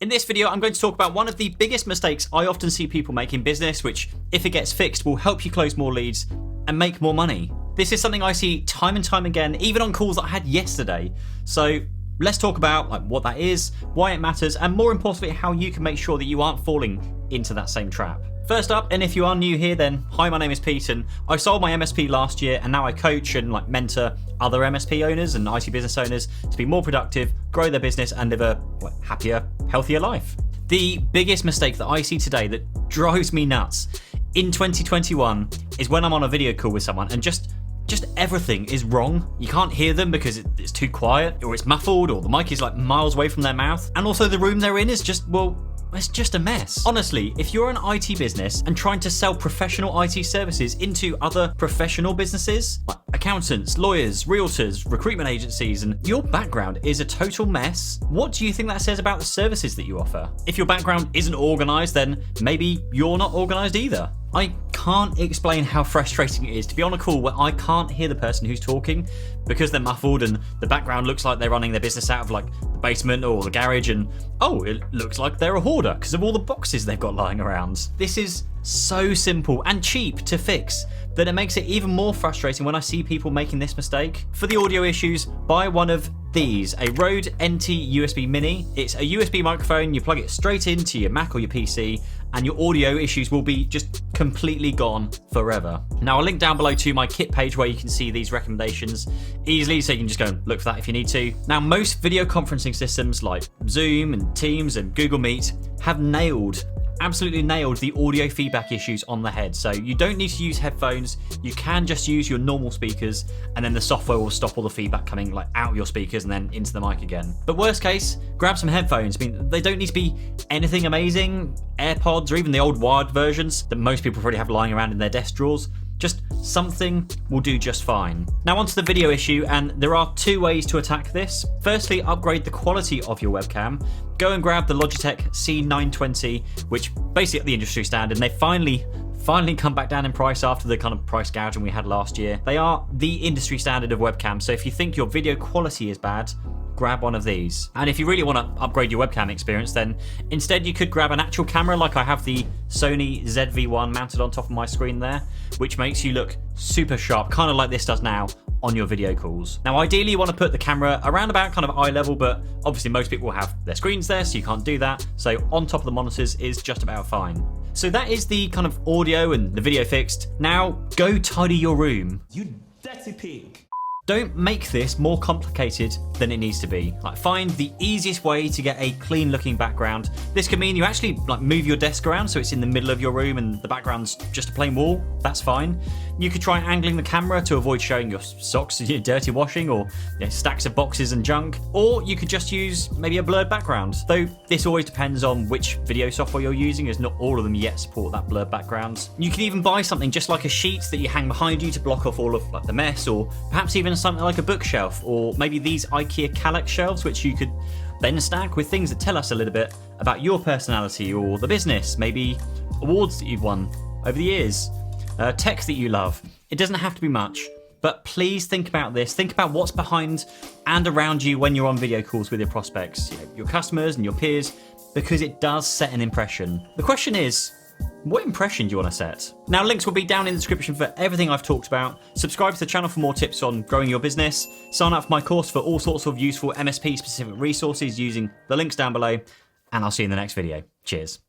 In this video, I'm going to talk about one of the biggest mistakes I often see people make in business, which, if it gets fixed, will help you close more leads and make more money. This is something I see time and time again, even on calls that I had yesterday. So let's talk about what that is, why it matters, and more importantly, how you can make sure that you aren't falling into that same trap. First up, and if you are new here, then hi, my name is Pete, and I sold my MSP last year, and now I coach and mentor other MSP owners and IT business owners to be more productive, grow their business, and live a happier, healthier life. The biggest mistake that I see today that drives me nuts in 2021 is when I'm on a video call with someone and just everything is wrong. You can't hear them because it's too quiet, or it's muffled, or the mic is miles away from their mouth, and also the room they're in is it's just a mess. Honestly, if you're an IT business and trying to sell professional IT services into other professional businesses, like accountants, lawyers, realtors, recruitment agencies, and your background is a total mess, what do you think that says about the services that you offer? If your background isn't organized, then maybe you're not organized either. I can't explain how frustrating it is to be on a call where I can't hear the person who's talking because they're muffled and the background looks like they're running their business out of the basement or the garage, and it looks like they're a hoarder because of all the boxes they've got lying around. This is so simple and cheap to fix that it makes it even more frustrating when I see people making this mistake. For the audio issues, buy one of these, a Rode NT USB Mini. It's a USB microphone, you plug it straight into your Mac or your PC, and your audio issues will be just completely gone forever. Now, I'll link down below to my kit page where you can see these recommendations easily, so you can just go and look for that if you need to. Now, most video conferencing systems like Zoom and Teams and Google Meet have absolutely nailed the audio feedback issues on the head. So you don't need to use headphones, you can just use your normal speakers, and then the software will stop all the feedback coming out of your speakers and then into the mic again. But worst case, grab some headphones. I mean, they don't need to be anything amazing, AirPods or even the old wired versions that most people probably have lying around in their desk drawers. Just something will do just fine. Now onto the video issue, and there are two ways to attack this. Firstly, upgrade the quality of your webcam. Go and grab the Logitech C920, which basically the industry standard, and they finally come back down in price after the kind of price gouging we had last year. They are the industry standard of webcams, so if you think your video quality is bad, grab one of these. And if you really want to upgrade your webcam experience, then instead you could grab an actual camera, like I have the Sony ZV-1 mounted on top of my screen there, which makes you look super sharp, kind of like this does now on your video calls. Now ideally you want to put the camera around about kind of eye level, but obviously most people have their screens there, so you can't do that. So on top of the monitors is just about fine. So that is the kind of audio and the video fixed. Now go tidy your room. You dirty pig. Don't make this more complicated than it needs to be. Find the easiest way to get a clean looking background. This could mean you actually move your desk around so it's in the middle of your room and the background's just a plain wall. That's fine. You could try angling the camera to avoid showing your socks, your dirty washing, or stacks of boxes and junk. Or you could just use maybe a blurred background. Though this always depends on which video software you're using, as not all of them yet support that blurred background. You can even buy something just like a sheet that you hang behind you to block off all of the mess, or perhaps even something like a bookshelf, or maybe these IKEA Kallax shelves, which you could then stack with things that tell us a little bit about your personality or the business, maybe awards that you've won over the years, tech that you love. It doesn't have to be much, but please think about this. Think about what's behind and around you when you're on video calls with your prospects, your customers and your peers, because it does set an impression. The question is, what impression do you want to set? Now, links will be down in the description for everything I've talked about. Subscribe to the channel for more tips on growing your business. Sign up for my course for all sorts of useful MSP specific resources using the links down below. And I'll see you in the next video. Cheers.